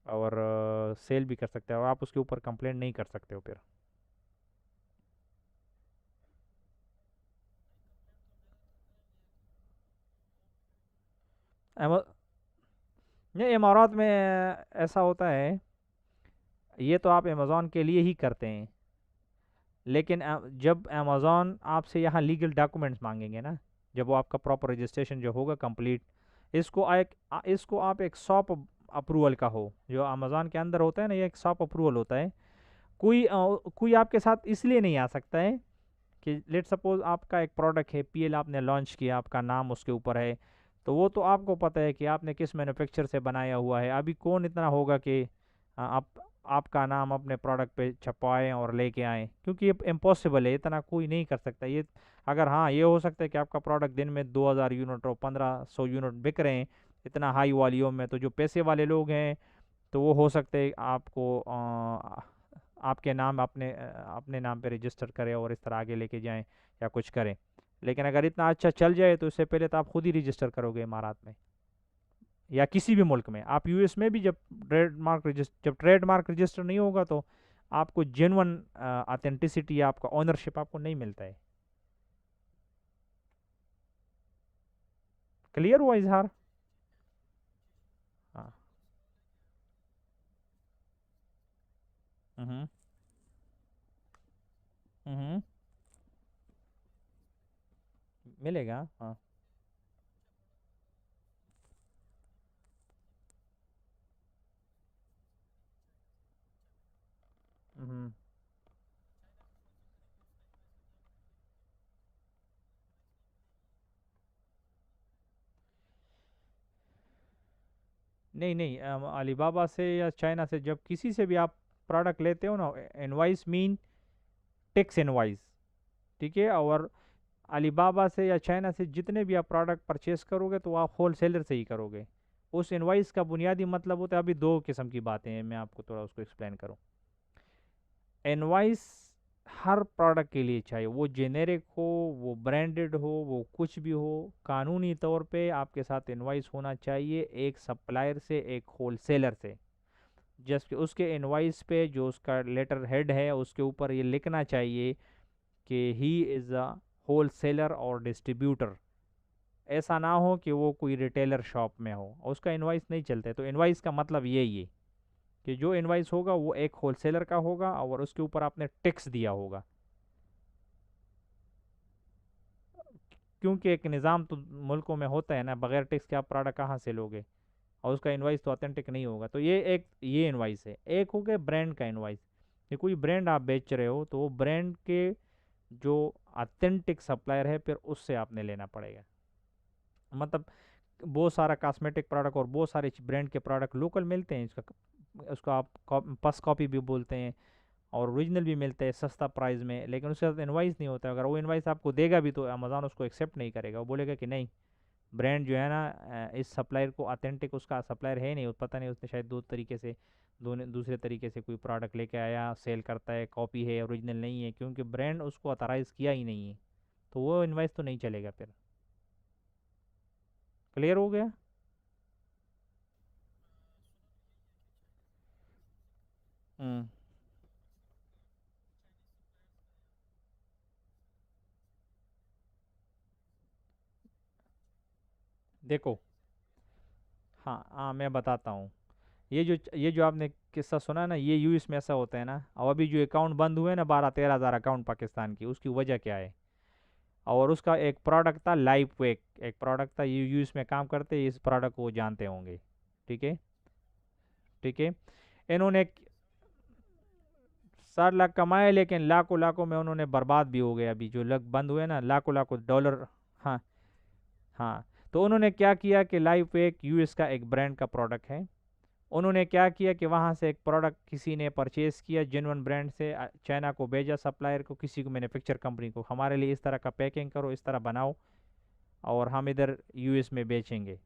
और सेल भी कर सकते हैं, और आप उसके ऊपर कंप्लेंट नहीं कर सकते हो फिर। अम- ये इमारात में ऐसा होता है, ये तो आप अमेज़ॉन के लिए ही करते हैं, लेकिन जब अमेज़ॉन आपसे यहाँ लीगल डॉक्यूमेंट्स मांगेंगे ना, जब वो आपका प्रॉपर रजिस्ट्रेशन जो होगा कंप्लीट, इसको आप एक सॉप अप्रूवल का हो, जो अमेज़ॉन के अंदर होता है ना, ये एक सॉप अप्रूवल होता है। कोई आपके साथ इसलिए नहीं आ सकता है कि लेट सपोज आपका एक प्रोडक्ट है, पीएल आपने लॉन्च किया, आपका नाम उसके ऊपर है, तो वो तो आपको पता है कि आपने किस मैन्युफैक्चर से बनाया हुआ है। अभी कौन इतना होगा कि आप आपका नाम अपने प्रोडक्ट पे छपवाएं और लेके आएँ, क्योंकि ये इम्पॉसिबल है, इतना कोई नहीं कर सकता ये। अगर हाँ ये हो सकता है कि आपका प्रोडक्ट दिन में 2000 यूनिट और 1500 यूनिट बिक रहे हैं इतना हाई वॉल्यूम में, तो जो पैसे वाले लोग हैं तो वो हो सकते हैं आपको आपके नाम अपने नाम पे रजिस्टर करें और इस तरह आगे लेके जाएं या कुछ करें। लेकिन अगर इतना अच्छा चल जाए तो इससे पहले तो आप खुद ही रजिस्टर करोगे इमारात में या किसी भी मुल्क में। आप यूएस में भी जब ट्रेडमार्क रजिस्टर नहीं होगा तो आपको जेन्युइन ऑथेंटिसिटी, आपका ओनरशिप आपको नहीं मिलता है। क्लियर हुआ इजहार? हाँ। हम्म। हम्म। मिलेगा, हाँ। हम्म। नहीं नहीं, अलीबाबा से या चाइना से जब किसी से भी आप प्रोडक्ट लेते हो ना, इनवाइस मीन टेक्स इनवाइस, ठीक है। और अलीबाबा से या चाइना से जितने भी आप प्रोडक्ट परचेस करोगे तो आप होल सेलर से ही करोगे। उस इनवाइस का बुनियादी मतलब होता है, अभी दो किस्म की बातें हैं, मैं आपको थोड़ा उसको एक्सप्लेन करूँ। इनवाइस हर प्रोडक्ट के लिए चाहिए, वो जेनेरिक हो, वो ब्रांडेड हो, वो कुछ भी हो, कानूनी तौर पे आपके साथ इनवाइस होना चाहिए, एक सप्लायर से, एक होलसेलर से। जस्ट उसके इनवाइस पे जो उसका लेटर हेड है उसके ऊपर ये लिखना चाहिए कि ही इज़ अ होलसेलर और डिस्ट्रीब्यूटर। ऐसा ना हो कि वो कोई रिटेलर शॉप में हो और उसका इनवाइस नहीं चलता है। तो इनवाइस का मतलब यही है कि जो इनवाइस होगा वो एक होलसेलर का होगा और उसके ऊपर आपने टैक्स दिया होगा, क्योंकि एक निज़ाम तो मुल्कों में होता है ना, बगैर टैक्स के आप प्रोडक्ट कहाँ से लोगे, और उसका इनवाइस तो ऑथेंटिक नहीं होगा। तो ये इनवाइस है। एक हो गया ब्रांड का इनवाइस, कि कोई ब्रांड आप बेच रहे हो तो वो ब्रांड के जो ऑथेंटिक सप्लायर है फिर उससे आपने लेना पड़ेगा। मतलब बहुत सारा कॉस्मेटिक प्रोडक्ट और बहुत सारे ब्रांड के प्रोडक्ट लोकल मिलते हैं, इसका उसको आप पस कॉपी भी बोलते हैं, और ओरिजिनल भी मिलता है सस्ता प्राइस में, लेकिन उसके साथ इनवाइस नहीं होता। अगर वो इनवाइस आपको देगा भी तो अमेज़ॉन उसको एक्सेप्ट नहीं करेगा, वो बोलेगा कि नहीं, ब्रांड जो है ना इस सप्लायर को ऑथेंटिक, उसका सप्लायर है नहीं, पता नहीं उसने शायद दो तरीके से दूसरे तरीके से कोई प्रोडक्ट लेके आया, सेल करता है, कॉपी है, ओरिजिनल नहीं है, क्योंकि ब्रांड उसको ऑथराइज़ किया ही नहीं है। तो वो इनवाइस तो नहीं चलेगा फिर। क्लियर हो गया? हम्म। देखो, हाँ हाँ मैं बताता हूँ। ये जो आपने किस्सा सुना ना, ये यूएस में ऐसा होता है ना। और अभी जो अकाउंट बंद हुए ना 12-13 हज़ार अकाउंट पाकिस्तान की, उसकी वजह क्या है? और उसका एक प्रोडक्ट था लाइफ वेक, एक प्रोडक्ट था, ये यूएस में काम करते हैं, इस प्रोडक्ट को वो जानते होंगे, ठीक है। ठीक है। इन्होंने 60 लाख कमाए, लेकिन लाखों लाखों में उन्होंने बर्बाद भी हो गए। अभी जो लग बंद हुए ना, लाखों लाखों डॉलर। हाँ। हाँ। तो उन्होंने क्या किया कि लाइफ एक यूएस का एक ब्रांड का प्रोडक्ट है। उन्होंने क्या किया कि वहाँ से एक प्रोडक्ट किसी ने परचेज़ किया जेन्युइन ब्रांड से, चाइना को भेजा सप्लायर को, किसी को मैन्युफैक्चर कंपनी को, हमारे लिए इस तरह का पैकिंग करो, इस तरह बनाओ, और हम इधर यूएस में बेचेंगे।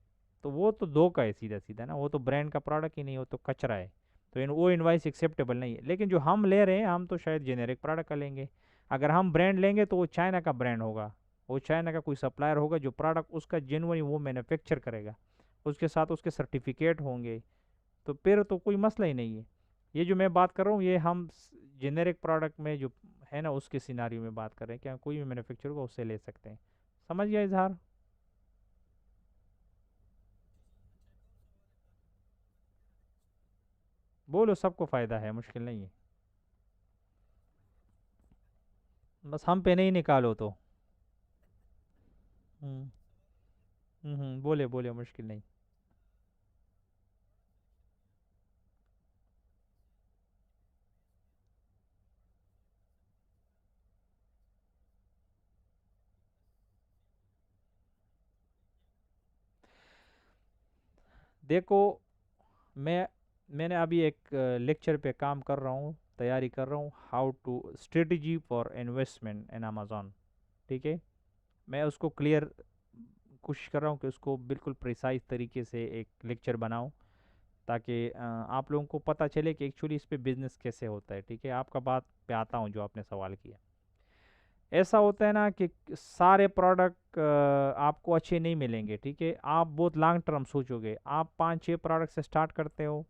तो वो तो धोखा है सीधा सीधा ना, वो तो ब्रांड का प्रोडक्ट ही नहीं, वो तो कचरा है। तो वो इनवाइस एक्सेप्टेबल नहीं है। लेकिन जो हम ले रहे हैं, हम तो शायद जेनेरिक प्रोडक्ट का लेंगे। अगर हम ब्रांड लेंगे तो वो चाइना का ब्रांड होगा, वो चाइना का कोई सप्लायर होगा जो प्रोडक्ट उसका जेनुअन वो मैन्युफैक्चर करेगा, उसके साथ उसके सर्टिफिकेट होंगे। तो फिर तो कोई मसला ही नहीं है। ये जो मैं बात कर रहा हूँ ये हम जेनेरिक प्रोडक्ट में जो है ना उसके सिनारियो में बात कर रहे हैं, क्या कोई भी मैन्युफैक्चर होगा उससे ले सकते हैं। समझ गया इजहार? बोलो, सबको फ़ायदा है, मुश्किल नहीं है। बस हम पे नहीं निकालो तो। हम्म। बोले बोले, मुश्किल नहीं। देखो, मैंने अभी एक लेक्चर पे काम कर रहा हूँ, तैयारी कर रहा हूँ, how to strategy for investment in Amazon. ठीक है, मैं उसको क्लियर कोशिश कर रहा हूँ कि उसको बिल्कुल प्रिसाइज तरीके से एक लेक्चर बनाऊँ, ताकि आप लोगों को पता चले कि एक्चुअली इस पे बिज़नेस कैसे होता है। ठीक है, आपका बात पे आता हूँ जो आपने सवाल किया। ऐसा होता है ना कि सारे प्रोडक्ट आपको अच्छे नहीं मिलेंगे। ठीक है, आप बहुत लॉन्ग टर्म सोचोगे, आप 5-6 प्रोडक्ट से स्टार्ट करते हो,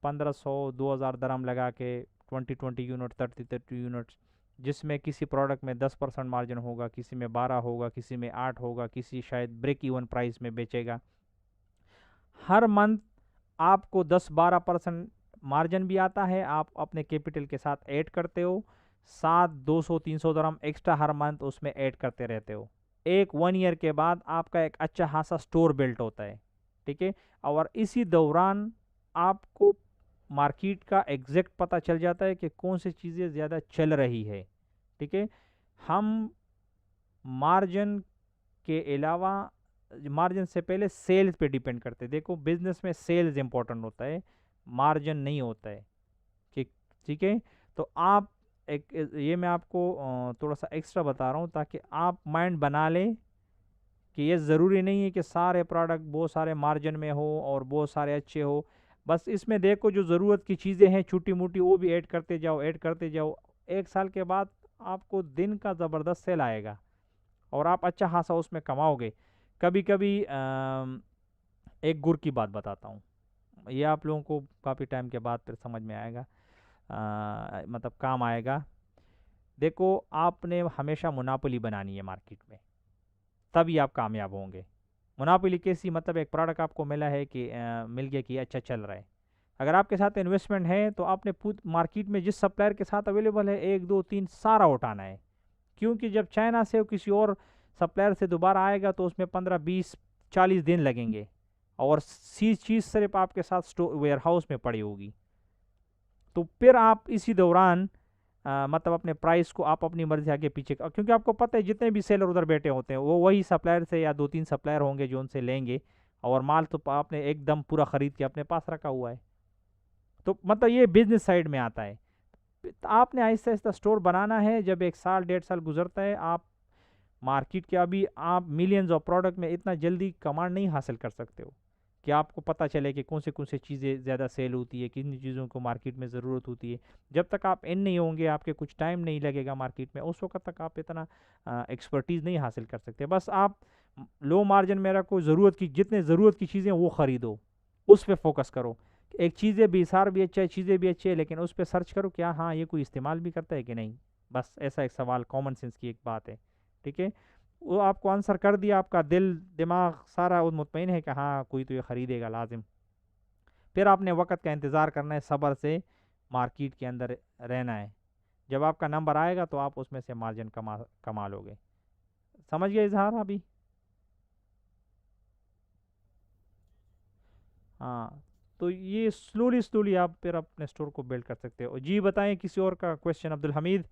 1500-2000 दरम लगा के, 20-20 यूनिट, 30-30 यूनिट्स, जिसमें किसी प्रोडक्ट में 10% मार्जिन होगा, किसी में 12 होगा, किसी में 8 होगा, किसी शायद ब्रेक इवन प्राइस में बेचेगा। हर मंथ आपको 10-12% मार्जिन भी आता है, आप अपने कैपिटल के साथ ऐड करते हो, साथ 200-300 दरम एक्स्ट्रा हर मंथ उसमें ऐड करते रहते हो। एक 1 ईयर के बाद आपका एक अच्छा खासा स्टोर बिल्ट होता है। ठीक है, और इसी दौरान आपको मार्केट का एग्जैक्ट पता चल जाता है कि कौन सी चीज़ें ज़्यादा चल रही है। ठीक है, हम मार्जिन के अलावा, मार्जिन से पहले सेल्स पे डिपेंड करते हैं। देखो, बिजनेस में सेल्स इंपॉर्टेंट होता है, मार्जिन नहीं होता है। ठीक ठीक है, तो आप एक, ये मैं आपको थोड़ा सा एक्स्ट्रा बता रहा हूँ ताकि आप माइंड बना लें कि ये ज़रूरी नहीं है कि सारे प्रोडक्ट बहुत सारे मार्जिन में हो और बहुत सारे अच्छे हो। बस इसमें देखो जो ज़रूरत की चीज़ें हैं छोटी मोटी, वो भी ऐड करते जाओ, ऐड करते जाओ। 1 साल के बाद आपको दिन का ज़बरदस्त सेल आएगा और आप अच्छा खासा उसमें कमाओगे। कभी कभी एक गुर की बात बताता हूँ, ये आप लोगों को काफ़ी टाइम के बाद फिर समझ में आएगा, मतलब काम आएगा। देखो, आपने हमेशा मुनाफली बनानी है मार्केट में, तभी आप कामयाब होंगे। मुनाफिली कैसी, मतलब एक प्रोडक्ट आपको मिला है कि मिल गया कि अच्छा चल रहा है, अगर आपके साथ इन्वेस्टमेंट है तो आपने मार्केट में जिस सप्लायर के साथ अवेलेबल है, 1 2 3 सारा उठाना है। क्योंकि जब चाइना से किसी और सप्लायर से दोबारा आएगा तो उसमें 15 20 40 दिन लगेंगे, और सी चीज़ सिर्फ आपके साथ स्टोर वेयर हाउस में पड़ी होगी। तो फिर आप इसी दौरान मतलब अपने प्राइस को आप अपनी मर्जी आगे पीछे क्योंकि आपको पता है जितने भी सेलर उधर बैठे होते हैं वो वही सप्लायर से या 2 3 सप्लायर होंगे जो उनसे लेंगे, और माल तो आपने एकदम पूरा खरीद के अपने पास रखा हुआ है। तो मतलब ये बिजनेस साइड में आता है। तो आपने आहिस्ता आहिस्ता स्टोर बनाना है। जब 1 साल 1.5 साल गुजरता है, आप मार्केट के, अभी आप मिलियंस ऑफ प्रोडक्ट में इतना जल्दी कमांड नहीं हासिल कर सकते हो कि आपको पता चले कि कौन से चीज़ें ज़्यादा सेल होती है, किन चीज़ों को मार्केट में ज़रूरत होती है। जब तक आप इन नहीं होंगे, आपके कुछ टाइम नहीं लगेगा मार्केट में, उस वक्त तक आप इतना एक्सपर्टीज़ नहीं हासिल कर सकते। बस आप लो मार्जिन में रखो, ज़रूरत की जितने ज़रूरत की चीज़ें वो ख़रीदो, उस पर फोकस करो। एक चीज़ें भी, सार भी अच्छा है, चीज़ें भी अच्छी है, लेकिन उस पर सर्च करो क्या हाँ ये कोई इस्तेमाल भी करता है कि नहीं। बस ऐसा एक सवाल, कॉमन सेंस की एक बात है। ठीक है, वो आपको आंसर कर दिया, आपका दिल दिमाग सारा वो मुतमईन है कि हाँ कोई तो ये ख़रीदेगा लाजिम। फिर आपने वक़्त का इंतज़ार करना है, सब्र से मार्केट के अंदर रहना है। जब आपका नंबर आएगा तो आप उसमें से मार्जिन कमा कमा लोगे। समझ गए इजहार अभी? हाँ, तो ये स्लोली स्लोली आप फिर अपने स्टोर को बिल्ड कर सकते हो। जी बताएं, किसी और का क्वेश्चन? अब्दुल हमीद,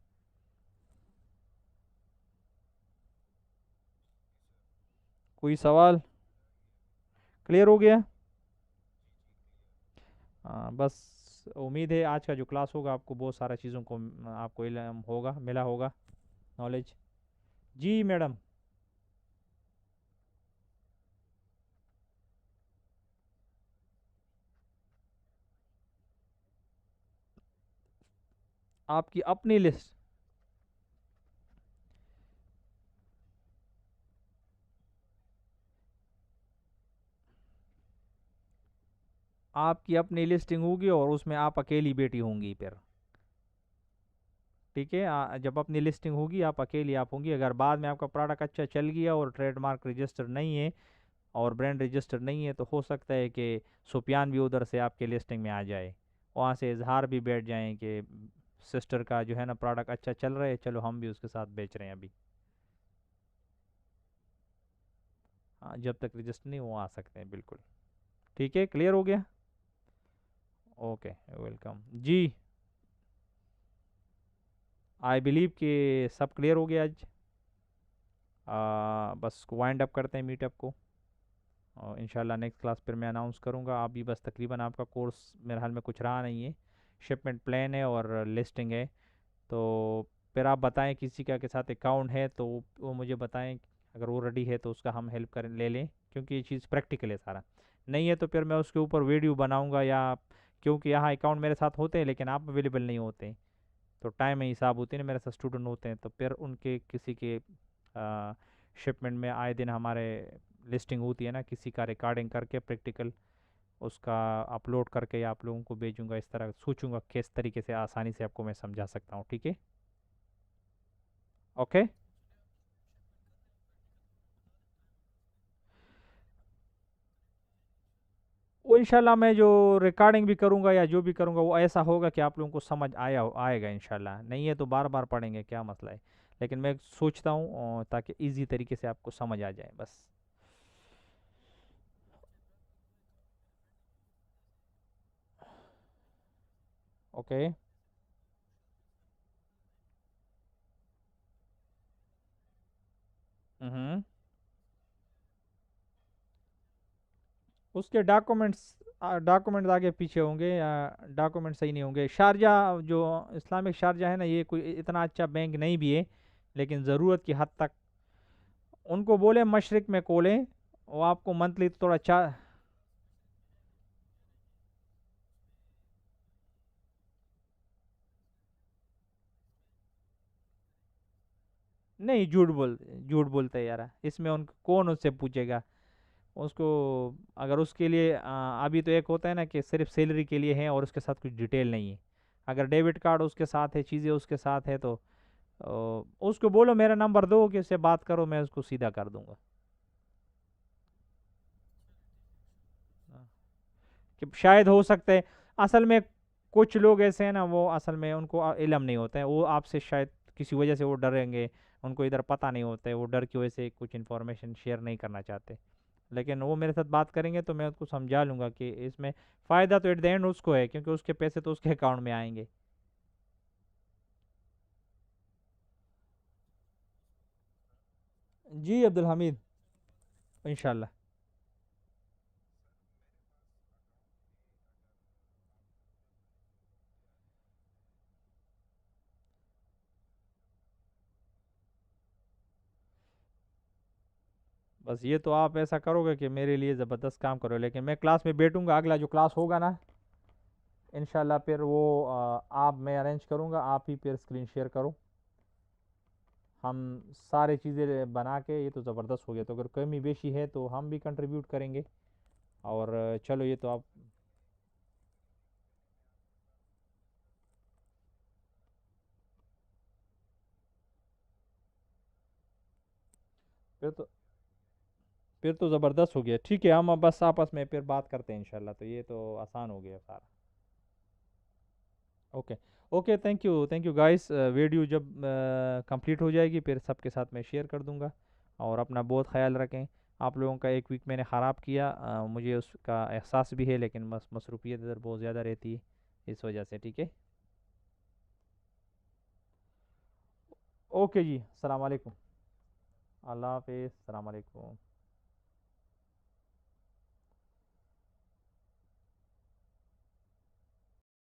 कोई सवाल? क्लियर हो गया? हाँ, बस उम्मीद है आज का जो क्लास होगा आपको बहुत सारा चीज़ों को आपको इल्म होगा, मिला होगा, नॉलेज। जी मैडम, आपकी अपनी लिस्ट, आपकी अपनी लिस्टिंग होगी और उसमें आप अकेली बेटी होंगी फिर। ठीक है, जब अपनी लिस्टिंग होगी आप अकेली आप होंगी। अगर बाद में आपका प्रोडक्ट अच्छा चल गया और ट्रेडमार्क रजिस्टर नहीं है और ब्रांड रजिस्टर नहीं है, तो हो सकता है कि सुफियान भी उधर से आपके लिस्टिंग में आ जाए, वहाँ से इजहार भी बैठ जाएं कि सिस्टर का जो है ना प्रोडक्ट अच्छा चल रहा है, चलो हम भी उसके साथ बेच रहे हैं अभी। हाँ, जब तक रजिस्टर नहीं वो आ सकते हैं, बिल्कुल। ठीक है, क्लियर हो गया? ओके, वेलकम जी। आई बिलीव कि सब क्लियर हो गया आज। बस वाइंड अप करते हैं मीटअप को। और इंशाल्लाह नेक्स्ट क्लास पर मैं अनाउंस करूँगा। अभी बस तकरीबन आपका कोर्स मेरे हाल में कुछ रहा नहीं है, शिपमेंट प्लान है और लिस्टिंग है। तो फिर आप बताएं किसी का के साथ अकाउंट है तो वो मुझे बताएं, अगर वो रेडी है तो उसका हम हेल्प कर ले लें, क्योंकि ये चीज़ प्रैक्टिकल है सारा। नहीं है तो फिर मैं उसके ऊपर वीडियो बनाऊंगा, या क्योंकि यहाँ अकाउंट मेरे साथ होते हैं लेकिन आप अवेलेबल नहीं होते हैं, तो टाइम में हिसाब होती है ना, मेरे साथ स्टूडेंट होते हैं, तो फिर उनके किसी के शिपमेंट में आए दिन हमारे लिस्टिंग होती है ना, किसी का रिकॉर्डिंग करके प्रैक्टिकल उसका अपलोड करके या आप लोगों को भेजूंगा। इस तरह सोचूंगा किस तरीके से आसानी से आपको मैं समझा सकता हूँ, ठीक है। ओके। वो इंशाल्लाह मैं जो रिकॉर्डिंग भी करूँगा या जो भी करूँगा वो ऐसा होगा कि आप लोगों को समझ आएगा इंशाल्लाह। नहीं है तो बार बार पढ़ेंगे, क्या मसला है। लेकिन मैं सोचता हूँ ताकि इजी तरीके से आपको समझ आ जाए बस। ओके। हम्म। उसके डॉक्यूमेंट्स आगे पीछे होंगे या डॉक्यूमेंट सही नहीं होंगे। शारजा जो इस्लामिक शारजा है ना, ये कोई इतना अच्छा बैंक नहीं भी है, लेकिन ज़रूरत की हद तक। उनको बोले मशरिक में खोलें, वो आपको मंथली थोड़ा नहीं, झूठ बोलते हैं यार, इसमें उन कौन उससे पूछेगा उसको। अगर उसके लिए अभी तो एक होता है ना कि सिर्फ सैलरी के लिए है और उसके साथ कुछ डिटेल नहीं है। अगर डेबिट कार्ड उसके साथ है, चीज़ें उसके साथ है, तो उसको बोलो मेरा नंबर दो कि उससे बात करो, मैं उसको सीधा कर दूंगा। हाँ, कि शायद हो सकता है। असल में कुछ लोग ऐसे हैं ना, वो असल में उनको इल्म नहीं होता है, वो आपसे शायद किसी वजह से वो डरेंगे। उनको इधर पता नहीं होता है, वो डर की वजह से कुछ इन्फॉर्मेशन शेयर नहीं करना चाहते। लेकिन वो मेरे साथ बात करेंगे तो मैं उसको समझा लूँगा कि इसमें फ़ायदा तो एट द एंड उसको है, क्योंकि उसके पैसे तो उसके अकाउंट में आएंगे। जी अब्दुल हमीद। इंशाल्लाह। बस ये तो आप ऐसा करोगे कि मेरे लिए ज़बरदस्त काम करो, लेकिन मैं क्लास में बैठूंगा, अगला जो क्लास होगा ना इंशाल्लाह, फिर वो आप मैं अरेंज करूंगा, आप ही फिर स्क्रीन शेयर करो। हम सारी चीज़ें बना के, ये तो ज़बरदस्त हो गया, तो अगर कमी बेशी है तो हम भी कंट्रीब्यूट करेंगे। और चलो ये तो आप फिर तो ज़बरदस्त हो गया। ठीक है, हम अब बस आपस में फिर बात करते हैं इंशाल्लाह, तो ये तो आसान हो गया सारा। Okay. Okay, thank you guys. Video जब कंप्लीट हो जाएगी फिर सबके साथ मैं शेयर कर दूंगा। और अपना बहुत ख्याल रखें। आप लोगों का एक वीक मैंने ख़राब किया, मुझे उसका एहसास भी है, लेकिन बस मसरूफियत इधर बहुत ज़्यादा रहती है इस वजह से, ठीक है। ओके जी, अस्सलाम वालेकुम। अल्लाह हाफिज़, अस्सलाम वालेकुम।